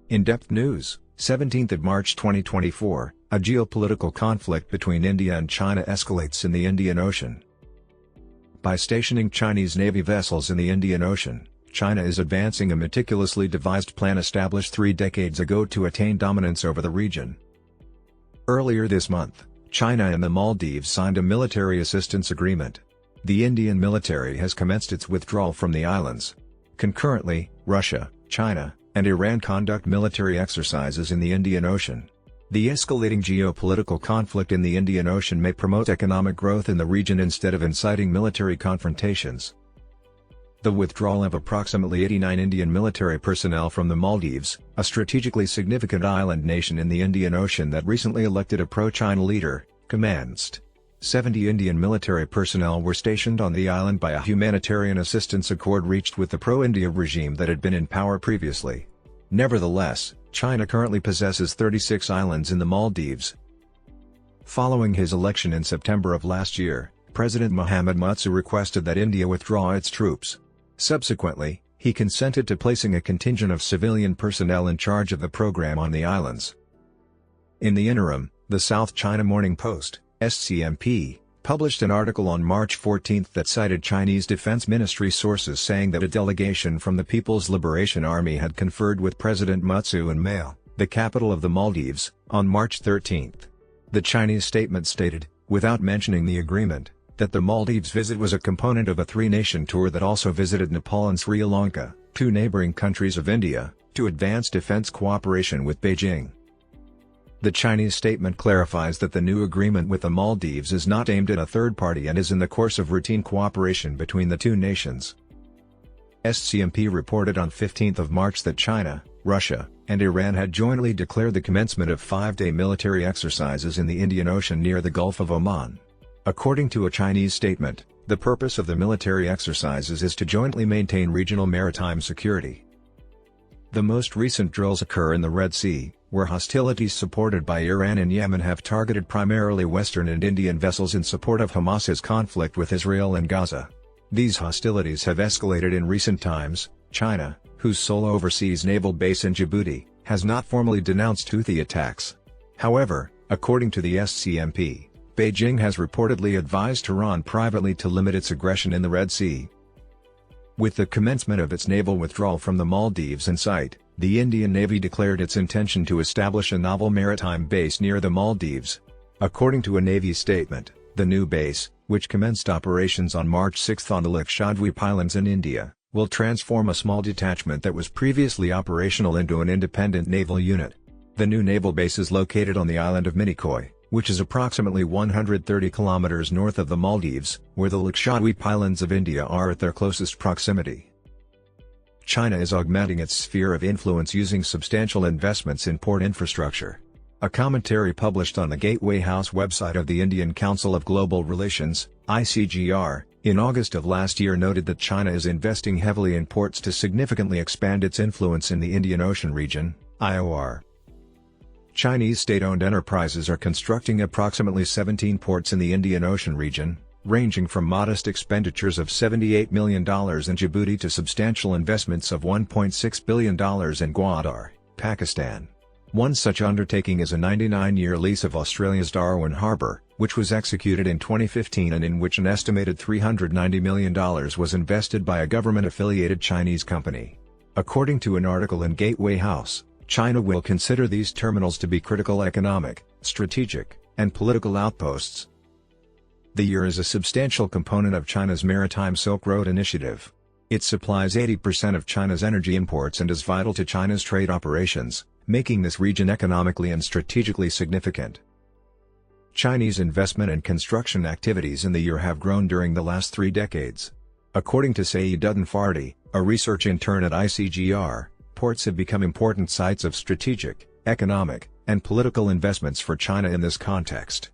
In-depth news, 17th of March 2024, a geopolitical conflict between India and China escalates in the Indian Ocean. By stationing Chinese Navy vessels in the Indian Ocean, China is advancing a meticulously devised plan established 3 decades ago to attain dominance over the region. Earlier this month, China and the Maldives signed a military assistance agreement. The Indian military has commenced its withdrawal from the islands. Concurrently, Russia, China, and Iran conduct military exercises in the Indian Ocean. The escalating geopolitical conflict in the Indian Ocean may promote economic growth in the region instead of inciting military confrontations. The withdrawal of approximately 89 Indian military personnel from the Maldives, a strategically significant island nation in the Indian Ocean that recently elected a pro-China leader, commenced. 70 Indian military personnel were stationed on the island by a humanitarian assistance accord reached with the pro-India regime that had been in power previously. Nevertheless, China currently possesses 36 islands in the Maldives. Following his election in September of last year, President Mohammad Mursi requested that India withdraw its troops. Subsequently, he consented to placing a contingent of civilian personnel in charge of the program on the islands. In the interim, the South China Morning Post, SCMP, published an article on March 14 that cited Chinese Defense Ministry sources saying that a delegation from the People's Liberation Army had conferred with President Mursi in Male, the capital of the Maldives, on March 13. The Chinese statement stated, without mentioning the agreement, that the Maldives visit was a component of a 3-nation tour that also visited Nepal and Sri Lanka, 2 neighboring countries of India, to advance defense cooperation with Beijing. The Chinese statement clarifies that the new agreement with the Maldives is not aimed at a third party and is in the course of routine cooperation between the 2 nations. SCMP reported on 15 March that China, Russia, and Iran had jointly declared the commencement of 5-day military exercises in the Indian Ocean near the Gulf of Oman. According to a Chinese statement, the purpose of the military exercises is to jointly maintain regional maritime security. The most recent drills occur in the Red Sea, where hostilities supported by Iran and Yemen have targeted primarily Western and Indian vessels in support of Hamas's conflict with Israel and Gaza. These hostilities have escalated in recent times. China, whose sole overseas naval base in Djibouti, has not formally denounced Houthi attacks. However, according to the SCMP, Beijing has reportedly advised Tehran privately to limit its aggression in the Red Sea. With the commencement of its naval withdrawal from the Maldives in sight, the Indian Navy declared its intention to establish a novel maritime base near the Maldives. According to a Navy statement, the new base, which commenced operations on March 6 on the Lakshadweep Islands in India, will transform a small detachment that was previously operational into an independent naval unit. The new naval base is located on the island of Minicoy, which is approximately 130 kilometers north of the Maldives, where the Lakshadweep Islands of India are at their closest proximity. China is augmenting its sphere of influence using substantial investments in port infrastructure. A commentary published on the Gateway House website of the Indian Council of Global Relations, ICGR, in August of last year noted that China is investing heavily in ports to significantly expand its influence in the Indian Ocean region, IOR. Chinese state-owned enterprises are constructing approximately 17 ports in the Indian Ocean region, ranging from modest expenditures of $78 million in Djibouti to substantial investments of $1.6 billion in Gwadar, Pakistan. One such undertaking is a 99-year lease of Australia's Darwin Harbour, which was executed in 2015 and in which an estimated $390 million was invested by a government-affiliated Chinese company. According to an article in Gateway House, China will consider these terminals to be critical economic, strategic, and political outposts. The year is a substantial component of China's Maritime Silk Road Initiative. It supplies 80% of China's energy imports and is vital to China's trade operations, making this region economically and strategically significant. Chinese investment and construction activities in the year have grown during the last 3 decades. According to Saeeduddin Fardi, a research intern at ICGR, ports have become important sites of strategic, economic, and political investments for China in this context.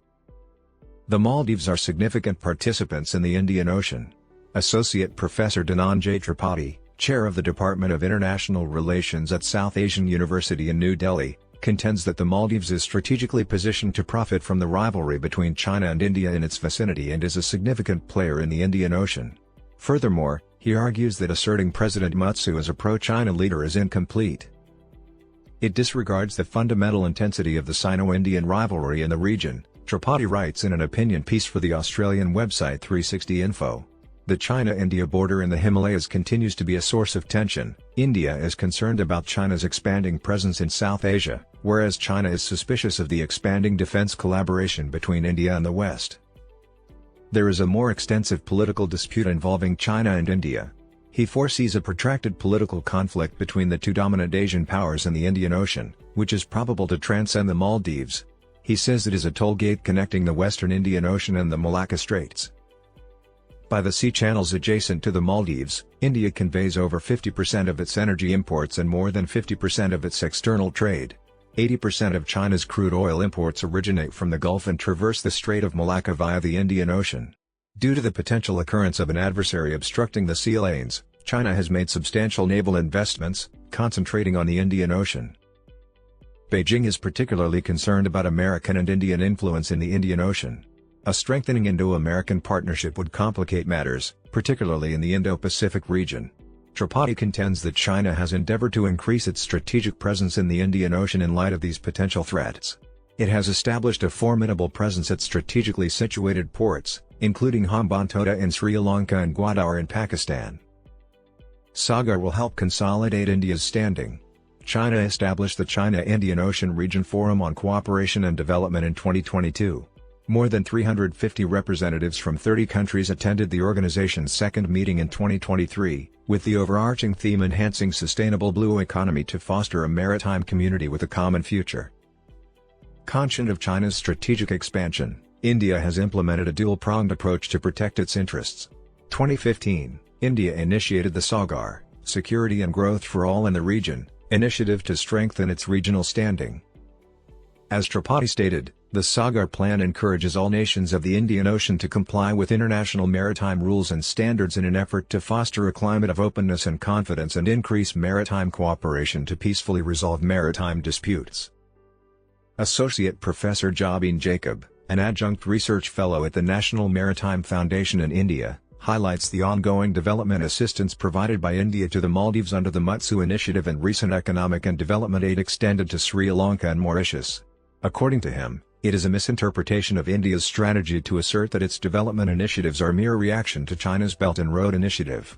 The Maldives are significant participants in the Indian Ocean. Associate Professor Dhananjay Tripathi, chair of the Department of International Relations at South Asian University in New Delhi, contends that the Maldives is strategically positioned to profit from the rivalry between China and India in its vicinity and is a significant player in the Indian Ocean. Furthermore, he argues that asserting President Mursi as a pro-China leader is incomplete. It disregards the fundamental intensity of the Sino-Indian rivalry in the region, Tripathi writes in an opinion piece for the Australian website 360 Info. The China-India border in the Himalayas continues to be a source of tension. India is concerned about China's expanding presence in South Asia, whereas China is suspicious of the expanding defense collaboration between India and the West. There is a more extensive political dispute involving China and India. He foresees a protracted political conflict between the two dominant Asian powers in the Indian Ocean, which is probable to transcend the Maldives. He says it is a toll gate connecting the western Indian Ocean and the Malacca Straits. By the sea channels adjacent to the Maldives, India conveys over 50% of its energy imports and more than 50% of its external trade. 80% of China's crude oil imports originate from the Gulf and traverse the Strait of Malacca via the Indian Ocean. Due to the potential occurrence of an adversary obstructing the sea lanes, China has made substantial naval investments, concentrating on the Indian Ocean. Beijing is particularly concerned about American and Indian influence in the Indian Ocean. A strengthening Indo-American partnership would complicate matters, particularly in the Indo-Pacific region. Tripathi contends that China has endeavored to increase its strategic presence in the Indian Ocean in light of these potential threats. It has established a formidable presence at strategically situated ports, including Hambantota in Sri Lanka and Gwadar in Pakistan. Sagar will help consolidate India's standing. China established the China-Indian Ocean Region Forum on Cooperation and Development in 2022. More than 350 representatives from 30 countries attended the organization's second meeting in 2023, with the overarching theme enhancing sustainable blue economy to foster a maritime community with a common future. Conscient of China's strategic expansion, India has implemented a dual-pronged approach to protect its interests. 2015, India initiated the SAGAR, Security and Growth for All in the Region, initiative to strengthen its regional standing. As Tripathi stated, the SAGAR plan encourages all nations of the Indian Ocean to comply with international maritime rules and standards in an effort to foster a climate of openness and confidence and increase maritime cooperation to peacefully resolve maritime disputes. Associate Professor Jabin Jacob, an adjunct research fellow at the National Maritime Foundation in India, highlights the ongoing development assistance provided by India to the Maldives under the Mutsu Initiative and recent economic and development aid extended to Sri Lanka and Mauritius. According to him, it is a misinterpretation of India's strategy to assert that its development initiatives are mere reaction to China's Belt and Road Initiative.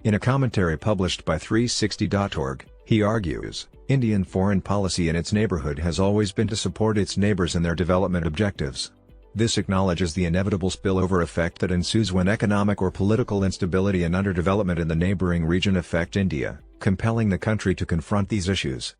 In a commentary published by 360.org, he argues, Indian foreign policy in its neighborhood has always been to support its neighbors in their development objectives. This acknowledges the inevitable spillover effect that ensues when economic or political instability and underdevelopment in the neighboring region affect India, compelling the country to confront these issues.